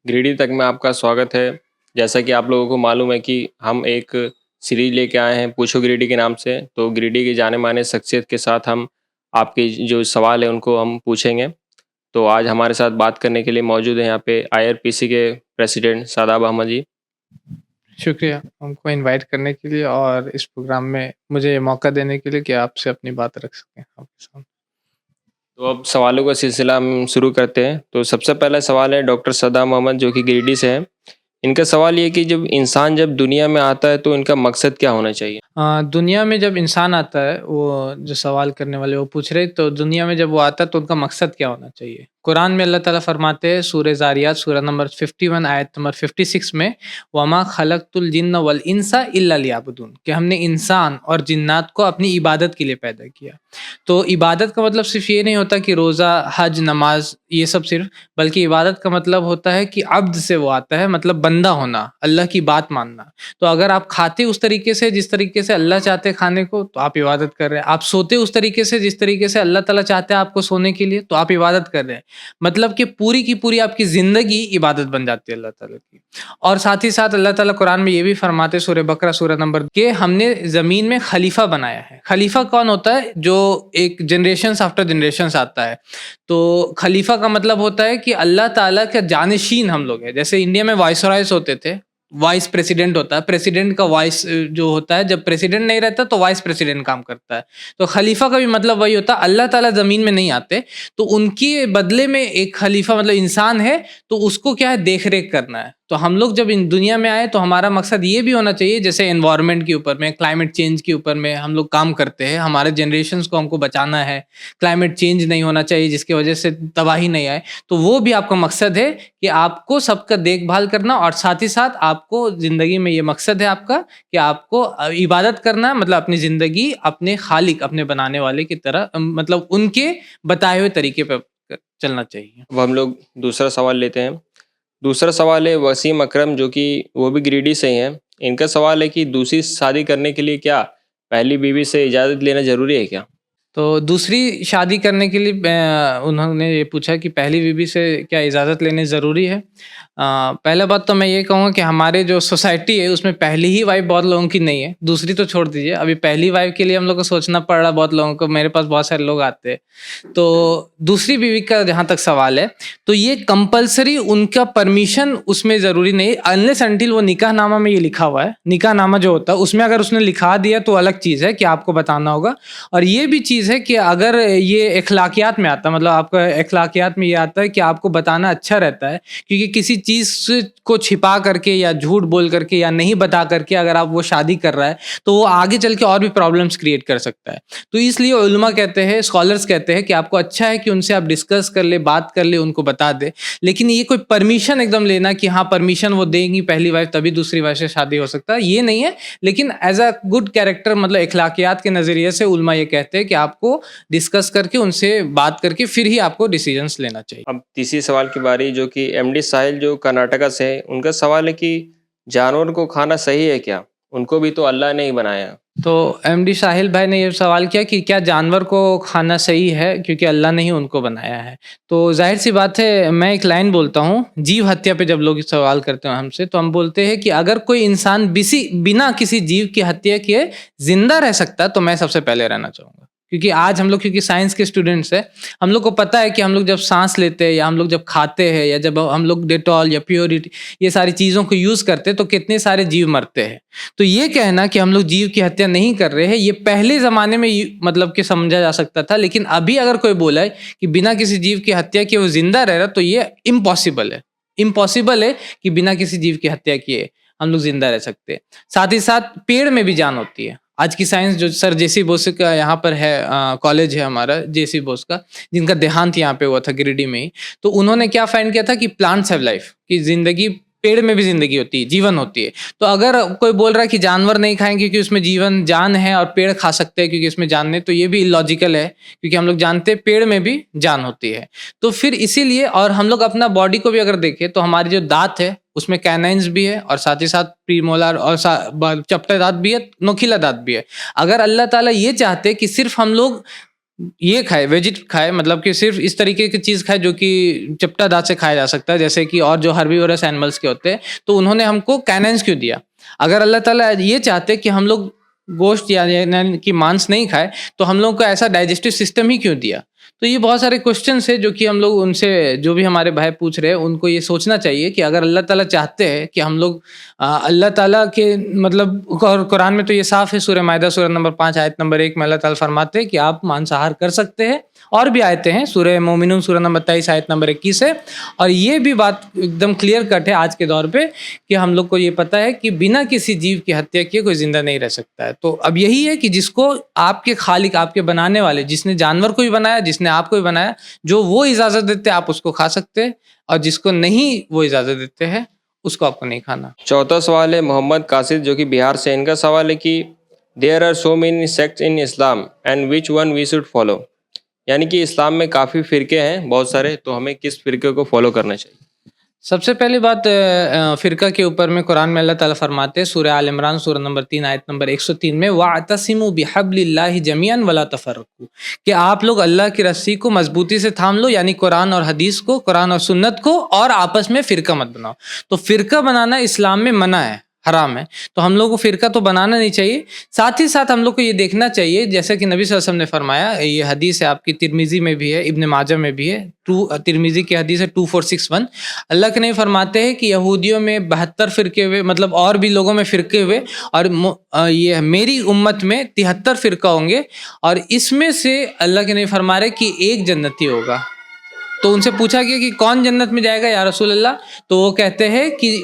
Greedy तक में आपका स्वागत है। जैसा कि आप लोगों को मालूम है कि हम एक सीरीज लेके आए हैं पूछो ग्रीडी के नाम से। तो ग्रीडी की जाने माने शख्सियत के साथ हम आपके जो सवाल है उनको हम पूछेंगे। तो आज हमारे साथ बात करने के लिए मौजूद है यहाँ पे आईआरपीसी के प्रेसिडेंट शादाब अहमद जी। शुक्रिया हमको इनवाइट करने के लिए और इस प्रोग्राम में मुझे ये मौका देने के लिए कि आपसे अपनी बात रख सकें आपके सामने। तो अब सवालों का सिलसिला हम शुरू करते हैं। तो सबसे पहला सवाल है डॉक्टर सदाम अहमद जो कि गिरिडीह से है। इनका सवाल ये कि जब दुनिया में आता है तो इनका मकसद क्या होना चाहिए? दुनिया में जब इंसान आता है, वो जो सवाल करने वाले वो पूछ रहे, तो दुनिया में जब वो आता है तो उनका मकसद क्या होना चाहिए? कुरान में अल्लाह ताला फरमाते हैं सूरह ज़ारियात सूरह नंबर 51 आयत नंबर 56 में, वमा खलक़तुल जिन्न वल इंसा इल्ला लियाबुदून, कि हमने इंसान और जिन्नात को अपनी इबादत के लिए पैदा किया। तो इबादत का मतलब सिर्फ ये नहीं होता कि रोज़ा, हज, नमाज ये सब सिर्फ, बल्कि इबादत का मतलब होता है कि अब्द से वो आता है, मतलब बंदा होना, अल्लाह की बात मानना। तो अगर आप खाते उस तरीके से जिस तरीके से अल्लाह चाहते हैं खाने को, तो आप इबादत कर रहे हैं। आप सोते उस तरीके से जिस तरीके से अल्लाह ताला चाहते हैं आपको सोने के लिए, तो आप इबादत कर रहे हैं। मतलब कि पूरी की पूरी आपकी ज़िंदगी इबादत बन जाती है अल्लाह ताला की। और साथ ही साथ अल्लाह ताला कुरान में ये भी फरमाते सूरह बकरा सूरह नंबर के, हमने ज़मीन में खलीफा बनाया है। खलीफा कौन होता है? जो एक जनरेशंस आफ्टर जनरेशंस आता है। तो खलीफा का मतलब होता है कि अल्लाह ताला का जानशीन हम लोग हैं। जैसे इंडिया में वाइसरॉयस होते थे, वाइस प्रेसिडेंट होता है, प्रेसिडेंट का वाइस जो होता है, जब प्रेसिडेंट नहीं रहता तो वाइस प्रेसिडेंट काम करता है। तो खलीफा का भी मतलब वही होता है। अल्लाह ताला ज़मीन में नहीं आते, तो उनके बदले में एक खलीफा मतलब इंसान है, तो उसको क्या है, देख रेख करना है। तो हम लोग जब इन दुनिया में आए तो हमारा मकसद ये भी होना चाहिए, जैसे एनवायरनमेंट के ऊपर में, क्लाइमेट चेंज के ऊपर में हम लोग काम करते हैं, हमारे जनरेशन्स को हमको बचाना है, क्लाइमेट चेंज नहीं होना चाहिए जिसकी वजह से तबाही नहीं आए। तो वो भी आपका मकसद है कि आपको सबका देखभाल करना, और साथ ही साथ आपको ज़िंदगी में ये मकसद है आपका कि आपको इबादत करना है, मतलब अपनी ज़िंदगी अपने खालिक, अपने बनाने वाले की तरह, मतलब उनके बताए हुए तरीके पे चलना चाहिए। अब हम लोग दूसरा सवाल लेते हैं। दूसरा सवाल है वसीम अकरम जो कि वो भी गिरिडीह से ही हैं। इनका सवाल है कि दूसरी शादी करने के लिए क्या पहली बीवी से इजाज़त लेना ज़रूरी है क्या? तो दूसरी शादी करने के लिए उन्होंने ये पूछा कि पहली बीवी से क्या इजाज़त लेनी ज़रूरी है? पहला बात तो मैं ये कहूँगा कि हमारे जो सोसाइटी है उसमें पहली ही वाइफ़ बहुत लोगों की नहीं है, दूसरी तो छोड़ दीजिए। अभी पहली वाइफ़ के लिए हम लोग को सोचना पड़ रहा है बहुत लोगों को, मेरे पास बहुत सारे लोग आते हैं। तो दूसरी बीवी का जहाँ तक सवाल है, तो ये कंपल्सरी उनका परमिशन उसमें ज़रूरी नहीं है, अनलेस अंटिल वो निकाहनामा में ये लिखा हुआ है। निकाहनामा जो होता है उसमें अगर उसने लिखा दिया तो अलग चीज़ है कि आपको बताना होगा। और ये भी चीज़ है कि अगर ये अखलाकियात में आता है, मतलब आपका अखलाकियात में ये आता है कि आपको बताना अच्छा रहता है, क्योंकि किसी चीज़ को छिपा करके या झूठ बोल करके या नहीं बता करके अगर आप वो शादी कर रहा है, तो वो आगे चल के और भी प्रॉब्लम्स क्रिएट कर सकता है। तो इसलिए उलमा कहते हैं, स्कॉलर्स कहते हैं कि आपको अच्छा है कि उनसे आप डिस्कस कर ले, बात कर ले, उनको बता दे। लेकिन ये कोई परमिशन एकदम लेना कि हाँ परमिशन वो देंगी पहली वाइफ तभी दूसरी वाइफ से शादी हो सकता है, ये नहीं है। लेकिन एज अ गुड कैरेक्टर, मतलब अखलाकियात के नज़रिए से उलमा ये कहते हैं कि आपको डिस्कस करके, उनसे बात करके फिर ही आपको डिसीजंस लेना चाहिए। अब तीसरी सवाल की बारी जो कि एमडी साहिल जो कर्नाटका से है, उनका सवाल है कि जानवर को खाना सही है क्या? उनको भी तो अल्लाह ने ही बनाया। तो एमडी साहिल भाई ने ये सवाल किया कि क्या जानवर को खाना सही है, क्योंकि अल्लाह ने ही उनको बनाया है। तो ज़ाहिर सी बात है, मैं एक लाइन बोलता हूँ, जीव हत्या पे जब लोग सवाल करते हैं हमसे, तो हम बोलते हैं कि अगर कोई इंसान बिना किसी जीव की हत्या किए ज़िंदा रह सकता है, तो मैं सबसे पहले रहना चाहूँगा। क्योंकि आज हम लोग, क्योंकि साइंस के स्टूडेंट्स हैं, हम लोग को पता है कि हम लोग जब सांस लेते हैं या हम लोग जब खाते हैं या जब हम लोग डेटॉल या प्योरिटी ये सारी चीज़ों को यूज़ करते हैं, तो कितने सारे जीव मरते हैं। तो ये कहना कि हम लोग जीव की हत्या नहीं कर रहे हैं, ये पहले ज़माने में मतलब कि समझा जा सकता था। लेकिन अभी अगर कोई बोला है कि बिना किसी जीव की हत्या किए वो ज़िंदा रह रहा, तो ये इम्पॉसिबल है। इम्पॉसिबल है कि बिना किसी जीव की हत्या किए हम लोग ज़िंदा रह सकते हैं। साथ ही साथ पेड़ में भी जान होती है। आज की साइंस, जो सर जेसी बोस का यहाँ पर है, कॉलेज है हमारा जेसी बोस का, जिनका देहांत यहाँ पे हुआ था गिरिडीह में ही। तो उन्होंने क्या फाइंड किया था कि प्लांट्स हैव लाइफ, कि ज़िंदगी, पेड़ में भी ज़िंदगी होती है, जीवन होती है। तो अगर कोई बोल रहा है कि जानवर नहीं खाएंगे क्योंकि उसमें जीवन जान है, और पेड़ खा सकते हैं क्योंकि इसमें जान नहीं, तो ये भी इलॉजिकल है, क्योंकि हम लोग जानते हैं पेड़ में भी जान होती है। तो फिर इसीलिए, और हम लोग अपना बॉडी को भी अगर देखें तो हमारी जो दांत है उसमें कैनाइन्स भी है, और साथ ही साथ प्रीमोलर और चपटे दांत भी है, नोकीला दांत भी है। अगर अल्लाह ताला ये चाहते कि सिर्फ हम लोग ये खाए, वेजिट खाए, मतलब कि सिर्फ इस तरीके की चीज़ खाए जो कि चपटा दाँत से खाया जा सकता है, जैसे कि और जो हर्बीवोरस एनिमल्स के होते हैं, तो उन्होंने हमको कैनेन्स क्यों दिया? अगर अल्लाह ताला ये चाहते कि हम लोग गोश्त या यानी कि मांस नहीं खाएँ, तो हम लोगों को ऐसा डाइजेस्टिव सिस्टम ही क्यों दिया? तो ये बहुत सारे क्वेश्चन्स हैं जो कि हम लोग उनसे, जो भी हमारे भाई पूछ रहे हैं, उनको ये सोचना चाहिए कि अगर अल्लाह ताला चाहते हैं कि हम लोग अल्लाह ताला के मतलब और कुरान में तो ये साफ है, सूरह माइदा सूरह नंबर 5 आयत नंबर 1 में अल्लाह ताला फरमाते हैं कि आप मांसाहार कर सकते हैं। और भी आयतें हैं, सूरह मोमिनून सूरह नंबर 23 आयत नंबर 21 है। और ये भी बात एकदम क्लियर कट है आज के दौर पे कि हम लोग को ये पता है कि बिना किसी जीव की हत्या किए कोई जिंदा नहीं रह सकता है। तो अब यही है कि जिसको आपके खालिक, आपके बनाने वाले, जिसने जानवर को भी बनाया, जिसने आपको भी बनाया, जो वो इजाजत देते हैं आप उसको खा सकते हैं, और जिसको नहीं वो इजाजत देते हैं उसको आपको नहीं खाना। चौथा सवाल है मोहम्मद कासिद जो कि बिहार से, इनका सवाल है कि there are so many sects in Islam and which one we should follow. यानी कि इस्लाम में काफ़ी फ़िरके हैं बहुत सारे, तो हमें किस फ़िरके को फॉलो करना चाहिए? सबसे पहली बात, फ़िरका के ऊपर में कुरान में अल्लाह ताला फरमाते हैं, सूरह आल इमरान सूरह नंबर 3 आयत नंबर 103 में, वाअतसिमू बिहब्लिल्लाहि जमीअन वला तफर्रकू, कि आप लोग अल्लाह की रस्सी को मजबूती से थाम लो, यानी कुरान और हदीस को, कुरान और सुन्नत को, और आपस में फ़िरका मत बनाओ। तो फ़िरका बनाना इस्लाम में मना है, हराम है। तो हम लोग को फ़िरका तो बनाना नहीं चाहिए। साथ ही साथ हम लोग को ये देखना चाहिए, जैसा कि नबी सल्लल्लाहु अलैहि वसल्लम ने फरमाया, ये हदीस है आपकी तिरमिज़ी में भी है, इब्न माजा में भी है, तिरमिज़ी की हदीस है 2461। अल्लाह के नबी फरमाते हैं कि यहूदियों में 72 फ़िरके हुए, मतलब और भी लोगों में फ़िरके हुए, और ये मेरी उम्मत में 73 फ़िरका होंगे, और इसमें से अल्लाह के नबी फरमा रहे कि एक जन्नती होगा। तो उनसे पूछा गया कि कौन जन्नत में जाएगा या रसूल अल्लाह? तो वो कहते हैं कि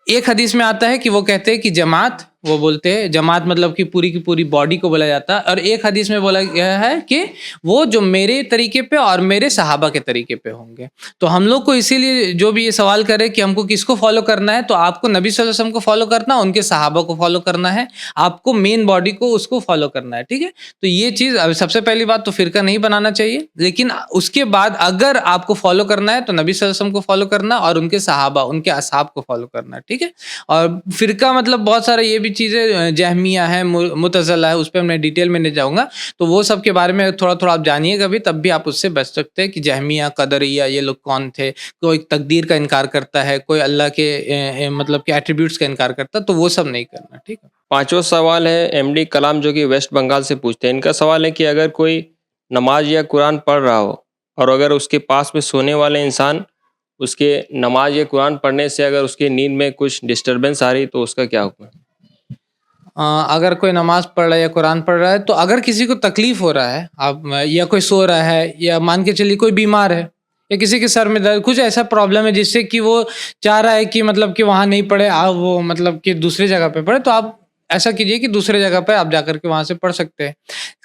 एक हदीस में आता है कि वो कहते हैं कि जमात, वो बोलते हैं जमात मतलब कि पूरी की पूरी बॉडी को बोला जाता है, और एक हदीस में बोला गया है कि वो जो मेरे तरीके पे और मेरे सहाबा के तरीके पे होंगे। तो हम लोग को इसीलिए जो भी ये सवाल करे कि हमको किसको फॉलो करना है, तो आपको नबी सल्लल्लाहु अलैहि वसल्लम को फॉलो करना, उनके सहाबा को फॉलो करना है, आपको मेन बॉडी को उसको फॉलो करना है, ठीक है? तो ये चीज़, सबसे पहली बात तो फ़िरका नहीं बनाना चाहिए, लेकिन उसके बाद अगर आपको फॉलो करना है तो नबी सल्लल्लाहु अलैहि वसल्लम को फॉलो करना और उनके सहाबा, उनके असहाब को फॉलो करना है, ठीक है? और फ़िरका मतलब बहुत सारा ये भी चीज़ें, जहमिया है, मुतज़िला है, उस पे मैं डिटेल में नहीं जाऊँगा। तो वो सब के बारे में थोड़ा-थोड़ा आप जानिएगा भी, तब भी आप उससे बच सकते हैं कि जहमिया, कदरिया ये लोग कौन थे। कोई तकदीर का इनकार करता है, कोई अल्लाह के मतलब के एट्रिब्यूट्स का इनकार करता है, तो वो सब नहीं करना, ठीक है? पाँचवा सवाल है एमडी कलाम जो कि वेस्ट बंगाल से पूछते हैं। इनका सवाल है कि अगर कोई नमाज या कुरान पढ़ रहा हो और अगर उसके पास में सोने वाले इंसान उसके नमाज या कुरान पढ़ने से अगर उसकी नींद में कुछ डिस्टरबेंस आ रही तो उसका क्या हुक्म है? अगर कोई नमाज़ पढ़ रहा है या कुरान पढ़ रहा है, तो अगर किसी को तकलीफ़ हो रहा है, आप या कोई सो रहा है, या मान के चलिए कोई बीमार है, या किसी के सर में दर्द, कुछ ऐसा प्रॉब्लम है जिससे कि वो चाह रहा है कि मतलब कि वहाँ नहीं पढ़े, वो मतलब कि दूसरी जगह पे पढ़े, तो आप ऐसा कीजिए कि दूसरे जगह पे आप जाकर के वहाँ से पढ़ सकते हैं।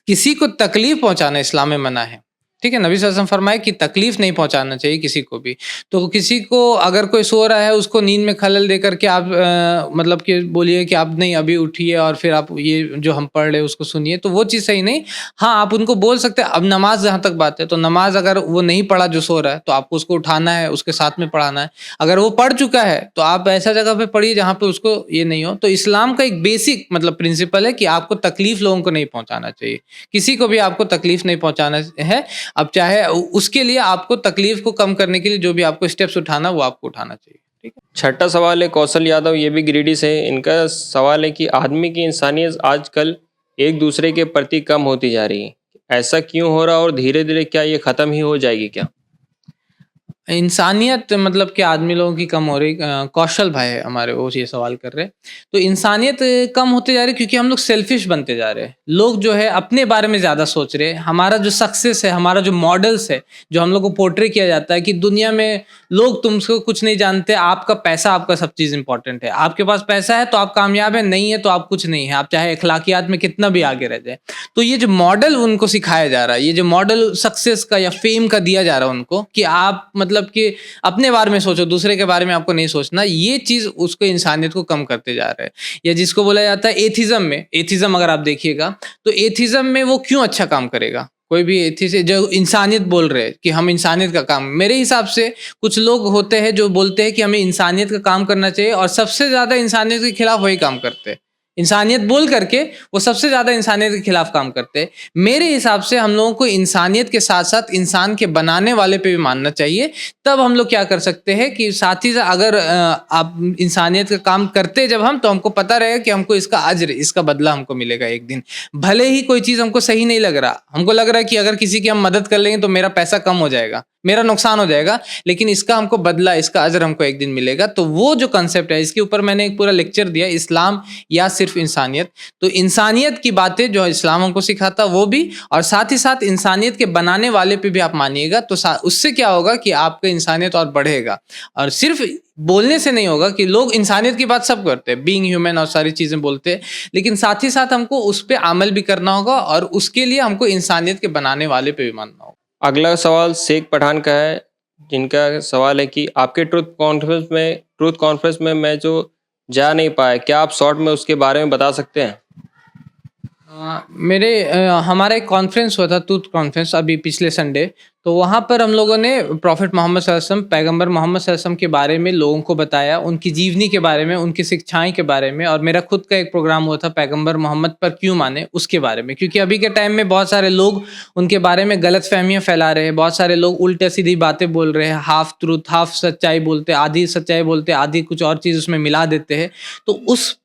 किसी को तकलीफ़ पहुँचाना इस्लाम में मना है, ठीक है? नबी सल्लल्लाहु अलैहि वसल्लम फरमाए कि तकलीफ़ नहीं पहुँचाना चाहिए किसी को भी। तो किसी को अगर कोई सो रहा है, उसको नींद में खलल देकर के आप मतलब कि बोलिए कि आप नहीं अभी उठिए और फिर आप ये जो हम पढ़ रहे हैं उसको सुनिए, तो वो चीज़ सही नहीं। हाँ, आप उनको बोल सकते हैं। अब नमाज़ जहाँ तक बात है, तो नमाज़ अगर वो नहीं पढ़ा जो सो रहा है, तो आपको उसको उठाना है, उसके साथ में पढ़ाना है। अगर वो पढ़ चुका है, तो आप ऐसा जगह पे पढ़िए जहाँ पे उसको ये नहीं हो। तो इस्लाम का एक बेसिक मतलब प्रिंसिपल है कि आपको तकलीफ़ लोगों को नहीं पहुँचाना चाहिए। किसी को भी आपको तकलीफ़ नहीं पहुँचाना है। अब चाहे उसके लिए आपको तकलीफ को कम करने के लिए जो भी आपको स्टेप्स उठाना, वो आपको उठाना चाहिए, ठीक है? छठा सवाल है कौशल यादव, ये भी गिरिडीह से है। इनका सवाल है कि आदमी की इंसानियत आजकल एक दूसरे के प्रति कम होती जा रही है। ऐसा क्यों हो रहा और धीरे-धीरे क्या ये ख़त्म ही हो जाएगी क्या? इंसानियत मतलब कि आदमी लोगों की कम हो रही, कौशल भाई है हमारे, वो ये सवाल कर रहे हैं। तो इंसानियत कम होते जा रही है क्योंकि हम लोग सेल्फिश बनते जा रहे हैं। लोग जो है अपने बारे में ज़्यादा सोच रहे हैं। हमारा जो सक्सेस है, हमारा जो मॉडल्स है, जो हम लोग को पोर्ट्रे किया जाता है कि दुनिया में लोग तुमसे कुछ नहीं जानते, आपका पैसा, आपका सब चीज़ इंपॉर्टेंट है। आपके पास पैसा है तो आप कामयाब है, नहीं है तो आप कुछ नहीं है। आप चाहे अखलाकियात में कितना भी आगे रह जाए। तो ये जो मॉडल उनको सिखाया जा रहा है, ये जो मॉडल सक्सेस का या फेम का दिया जा रहा है उनको, कि आप मतलब कि अपने बारे में सोचो, दूसरे के बारे में आपको नहीं सोचना, ये चीज़ उसको इंसानियत को कम करते जा रहा है। या जिसको बोला जाता है एथिज़्म में, एथिज़्म अगर आप देखिएगा, तो एथिज़्म में वो क्यों अच्छा काम करेगा? कोई भी एथिस्ट जो इंसानियत बोल रहे हैं कि हम इंसानियत का काम, मेरे हिसाब से कुछ लोग होते हैं जो बोलते हैं कि हमें इंसानियत का काम करना चाहिए और सबसे ज़्यादा इंसानियत के खिलाफ वही काम करते हैं। इंसानियत बोल करके वो सबसे ज़्यादा इंसानियत के खिलाफ काम करते हैं। मेरे हिसाब से हम लोगों को इंसानियत के साथ-साथ इंसान के बनाने वाले पे भी मानना चाहिए। तब हम लोग क्या कर सकते हैं कि साथ ही साथ अगर आप इंसानियत का काम करते जब हम, तो हमको पता रहेगा कि हमको इसका अज्र, इसका बदला हमको मिलेगा एक दिन। भले ही कोई चीज़ हमको सही नहीं लग रहा, हमको लग रहा है कि अगर किसी की हम मदद कर लेंगे तो मेरा पैसा कम हो जाएगा, मेरा नुकसान हो जाएगा, लेकिन इसका हमको बदला, इसका अज्र हमको एक दिन मिलेगा। तो वो जो कांसेप्ट है, इसके ऊपर मैंने एक पूरा लेक्चर दिया, इस्लाम या सिर्फ इंसानियत। तो इंसानियत की बातें जो इस्लाम हमको सिखाता वो भी, और साथ ही साथ इंसानियत के बनाने वाले पे भी आप मानिएगा, तो उससे क्या होगा कि आपका इंसानियत और बढ़ेगा। और सिर्फ बोलने से नहीं होगा कि लोग इंसानियत की बात सब करते हैं, बीइंग ह्यूमन और सारी चीज़ें बोलते हैं, लेकिन साथ ही साथ हमको उस पे अमल भी करना होगा, और उसके लिए हमको इंसानियत के बनाने वाले पे भी मानना होगा। अगला सवाल शेख पठान का है, जिनका सवाल है कि आपके ट्रुथ कॉन्फ्रेंस में मैं जो जा नहीं पाया, क्या आप शॉर्ट में उसके बारे में बता सकते हैं? हमारा एक कॉन्फ्रेंस हुआ था, ट्रूथ कॉन्फ्रेंस, अभी पिछले संडे। तो वहाँ पर हम लोगों ने प्रॉफिट मोहम्मद सल्लल्लाहु अलैहि वसल्लम, पैगंबर मोहम्मद सल्लल्लाहु अलैहि वसल्लम के बारे में लोगों को बताया, उनकी जीवनी के बारे में, उनकी शिक्षाएं के बारे में। और मेरा खुद का एक प्रोग्राम हुआ था, पैगंबर मोहम्मद पर क्यों माने, उसके बारे में। क्योंकि अभी के टाइम में बहुत सारे लोग उनके बारे में गलत फहमियाँ फैला रहे हैं, बहुत सारे लोग उल्टे सीधी बातें बोल रहे हैं, हाफ ट्रूथ हाफ सच्चाई बोलते, आधी सच्चाई बोलते, आधी कुछ और चीज़ उसमें मिला देते हैं। तो उस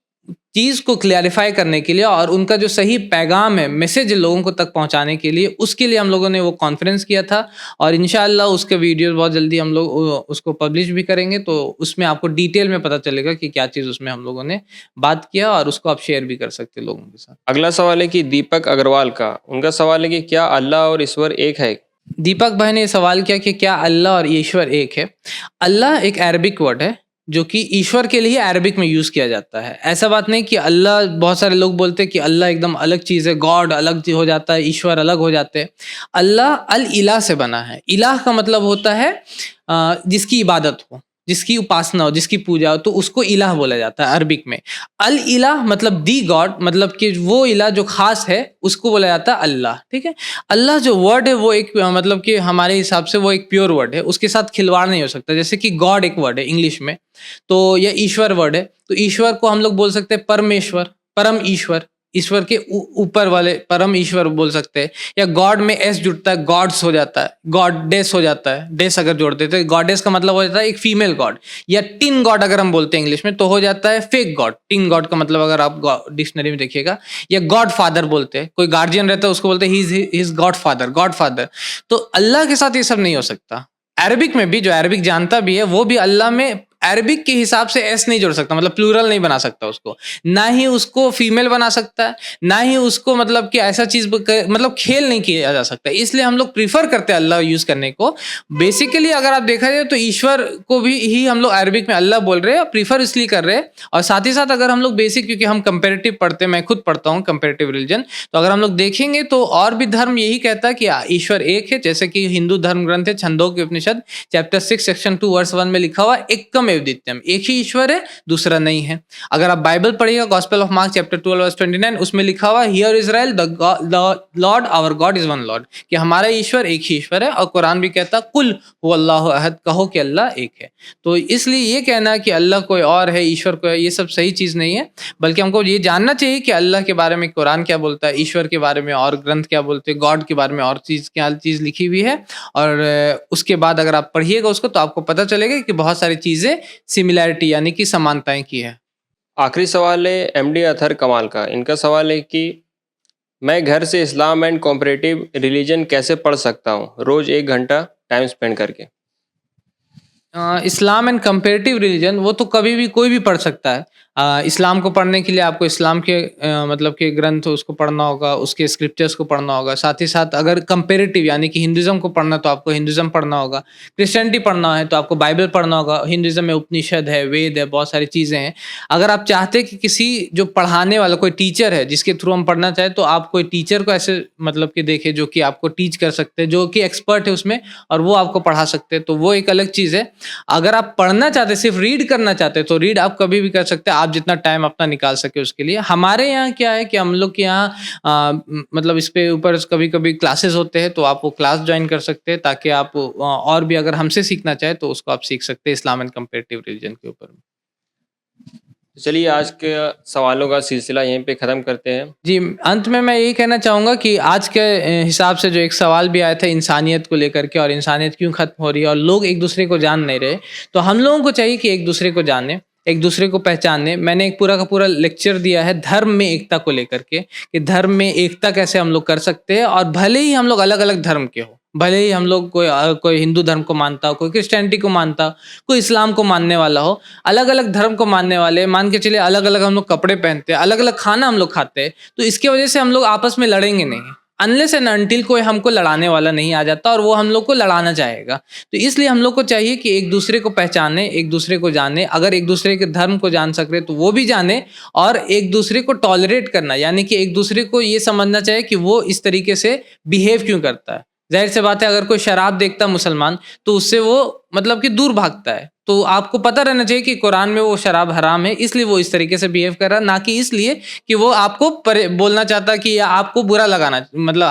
चीज़ को क्लैरिफाई करने के लिए और उनका जो सही पैगाम है, मैसेज लोगों को तक पहुंचाने के लिए, उसके लिए हम लोगों ने वो कॉन्फ्रेंस किया था। और इंशाअल्लाह उसके वीडियोस बहुत जल्दी हम लोग उसको पब्लिश भी करेंगे, तो उसमें आपको डिटेल में पता चलेगा कि क्या चीज़ उसमें हम लोगों ने बात किया, और उसको आप शेयर भी कर सकते हैं लोगों के साथ। अगला सवाल है कि दीपक अग्रवाल का, उनका सवाल है कि क्या अल्लाह और ईश्वर एक है? दीपक भाई ने सवाल किया कि क्या अल्लाह और ईश्वर एक है। अल्लाह एक अरबिक वर्ड है जो कि ईश्वर के लिए अरबिक में यूज़ किया जाता है। ऐसा बात नहीं कि अल्लाह, बहुत सारे लोग बोलते हैं कि अल्लाह एकदम अलग चीज़ है, गॉड अलग हो जाता है, ईश्वर अलग हो जाते हैं। अल्लाह अल इलाह से बना है। इलाह का मतलब होता है जिसकी इबादत हो, जिसकी उपासना हो, जिसकी पूजा हो, तो उसको इलाह बोला जाता है अरबिक में। अल इलाह मतलब दी गॉड, मतलब कि वो इलाह जो खास है उसको बोला जाता है अल्लाह। ठीक है, अल्लाह जो वर्ड है वो एक मतलब कि हमारे हिसाब से वो एक प्योर वर्ड है, उसके साथ खिलवाड़ नहीं हो सकता। जैसे कि गॉड एक वर्ड है इंग्लिश में, तो यह ईश्वर वर्ड है, तो ईश्वर को हम लोग बोल सकते हैं परमेश्वर, परम ईश्वर, ईश्वर के ऊपर वाले परम ईश्वर बोल सकते हैं। या गॉड में एस जुड़ता है, गॉड्स हो जाता है, गॉडेस हो जाता है, डेस अगर जोड़ देते हैं, गॉडेस का मतलब हो जाता है एक फीमेल गॉड। या टिन गॉड अगर हम बोलते हैं इंग्लिश में, तो हो जाता है फेक गॉड। टिन गॉड का मतलब अगर आप डिक्शनरी में देखिएगा। या गॉड फादर बोलते हैं, कोई गार्जियन रहता है उसको बोलते हैं he is God father, God father. तो अल्लाह के साथ ये सब नहीं हो सकता। अरबिक में भी, जो अरबिक जानता भी है वो भी अल्लाह में अरबिक के हिसाब से एस नहीं जोड़ सकता, मतलब प्लूरल नहीं बना सकता उसको, ना ही उसको फीमेल बना सकता है, ना ही उसको मतलब कि ऐसा चीज मतलब खेल नहीं किया जा सकता। इसलिए हम लोग प्रीफर करते हैं अल्लाह यूज करने को। बेसिकली अगर आप देखा जाए तो ईश्वर को भी ही हम लोग अरबिक में अल्लाह बोल रहे हैं, प्रीफर इसलिए कर रहे हैं। और साथ ही साथ अगर हम लोग बेसिक, क्योंकि हम कंपेरेटिव पढ़ते हैं, मैं खुद पढ़ता हूँ कंपेरेटिव रिलीजन, तो अगर हम लोग देखेंगे तो और भी धर्म यही कहता है कि ईश्वर एक है। जैसे कि हिंदू धर्म ग्रंथ है छंदोग्य उपनिषद चैप्टर 6 सेक्शन 2 वर्स 1 में लिखा हुआ एकम एव द्वितीयम, एक ही ईश्वर है, दूसरा नहीं है। अगर आप बाइबल पढ़िएगा gospel of Mark chapter 12 verse 29, उसमें लिखा हुआ hear Israel the Lord our God is one Lord, कि हमारा ईश्वर एक ही ईश्वर है। और कुरान भी कहता कुल हु अल्लाहु अहद, कहो कि अल्लाह एक है। तो इसलिए ये कहना कि अल्लाह कोई और है, ईश्वर कोई, ये सब सही चीज नहीं है। बल्कि हमको ये जानना चाहिए कि अल्लाह के बारे में कुरान क्या बोलता है, ईश्वर के बारे में और ग्रंथ क्या बोलते हैं, गॉड के बारे में और चीज क्या चीज लिखी हुई है। और उसके बाद अगर आप पढ़िएगा उसको तो आपको पता चलेगा कि बहुत सारी चीजें सिमिलैरिटी यानी कि समानताएं की है। आखिरी सवाल है एमडी अतहर कमाल का। इनका सवाल है कि मैं घर से इस्लाम एंड कॉम्परेटिव रिलीजन कैसे पढ़ सकता हूँ, रोज 1 घंटा टाइम स्पेंड करके? इस्लाम एंड कंपेरेटिव रिलीजन वो तो कभी भी कोई भी पढ़ सकता है। इस्लाम को पढ़ने के लिए आपको इस्लाम के मतलब के ग्रंथ उसको पढ़ना होगा, उसके स्क्रिप्चर्स को पढ़ना होगा। साथ ही साथ अगर कंपेरेटिव यानी कि हिंदुज़्म को पढ़ना तो आपको हिंदुज़्म पढ़ना होगा। क्रिश्चियनिटी पढ़ना है तो आपको बाइबल पढ़ना होगा। हिंदुज़्म में उपनिषद है, वेद है, बहुत सारी चीज़ें हैं। अगर आप चाहते हैं कि किसी जो पढ़ाने वाला कोई टीचर है जिसके थ्रू हम पढ़ना चाहें, तो आप कोई टीचर को ऐसे मतलब कि देखें जो कि आपको टीच कर सकते हैं, जो कि एक्सपर्ट है उसमें, और वो आपको पढ़ा सकते हैं, तो वो एक अलग चीज़ है। अगर आप पढ़ना चाहते हैं, सिर्फ रीड करना चाहते हैं, तो रीड आप कभी भी कर सकते हैं, आप जितना टाइम अपना निकाल सके उसके लिए। हमारे यहाँ क्या है कि हम लोग के यहाँ मतलब इस पे ऊपर कभी-कभी क्लासेस होते हैं, तो आप वो क्लास ज्वाइन कर सकते हैं ताकि आप और भी अगर हमसे सीखना चाहें तो उसको आप सीख सकते हैं इस्लाम एंड कंपेरेटिव रिलीजन के ऊपर। चलिए आज के सवालों का सिलसिला यहीं पे ख़त्म करते हैं। जी, अंत में मैं यही कहना चाहूँगा कि आज के हिसाब से जो एक सवाल भी आया था इंसानियत को लेकर के, और इंसानियत क्यों ख़त्म हो रही है और लोग एक दूसरे को जान नहीं रहे, तो हम लोगों को चाहिए कि एक दूसरे को जानें, एक दूसरे को पहचानें। मैंने एक पूरा का पूरा लेक्चर दिया है धर्म में एकता को लेकर के, कि धर्म में एकता कैसे हम लोग कर सकते हैं, और भले ही हम लोग अलग-अलग धर्म के हों, भले ही हम लोग कोई हिंदू धर्म को मानता हो, कोई क्रिश्चियनिटी को मानता हो, कोई इस्लाम को मानने वाला हो, अलग-अलग धर्म को मानने वाले, मान के चलिए अलग-अलग हम लोग कपड़े पहनते हैं, अलग-अलग खाना हम लोग खाते हैं, तो इसकी वजह से हम लोग आपस में लड़ेंगे नहीं, अनलेस एंड अनटिल कोई हमको लड़ाने वाला नहीं आ जाता और वो हम लोग को लड़ाना चाहेगा। तो इसलिए हम लोग को चाहिए कि एक दूसरे को पहचाने, एक दूसरे को जाने, अगर एक दूसरे के धर्म को जान सक रहे तो वो भी जाने, और एक दूसरे को टॉलरेट करना, यानी कि एक दूसरे को ये समझना चाहिए कि वो इस तरीके से बिहेव क्यों करता है। ज़ाहिर सी बात है, अगर कोई शराब देखता मुसलमान तो उससे वो मतलब कि दूर भागता है, तो आपको पता रहना चाहिए कि कुरान में वो शराब हराम है, इसलिए वो इस तरीके से बिहेव कर रहा है, ना कि इसलिए कि वो आपको बोलना चाहता है कि या आपको बुरा लगाना, मतलब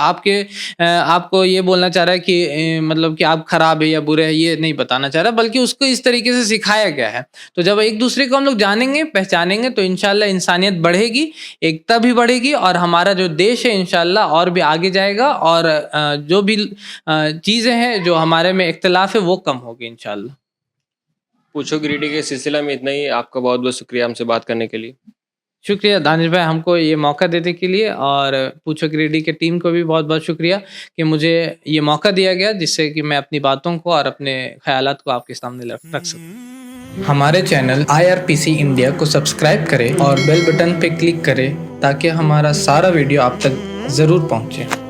आपको ये बोलना चाह रहा है कि मतलब कि आप खराब है या बुरे हैं, ये नहीं बताना चाह रहा, बल्कि उसको इस तरीके से सिखाया गया है। तो जब एक दूसरे को हम लोग जानेंगे, पहचानेंगे, तो इंशाल्लाह इंसानियत बढ़ेगी, एकता भी बढ़ेगी, और हमारा जो देश है इंशाल्लाह और भी आगे जाएगा, और जो भी चीज़ें हैं जो हमारे में इख्तिलाफ है वो कम होगी इंशाल्लाह। पूछो ग्रीडी के सिलसिला में इतना ही। आपका बहुत-बहुत शुक्रिया हमसे बात करने के लिए। शुक्रिया दानिश भाई हमको ये मौका देने के लिए, और पूछो ग्रीडी के टीम को भी बहुत-बहुत शुक्रिया कि मुझे ये मौका दिया गया, जिससे कि मैं अपनी बातों को और अपने ख़यालात को आपके सामने रख सकूँ। हमारे चैनल IRPC इंडिया को सब्सक्राइब करें और बेल बटन पे क्लिक करें, ताकि हमारा सारा वीडियो आप तक ज़रूर पहुँचे।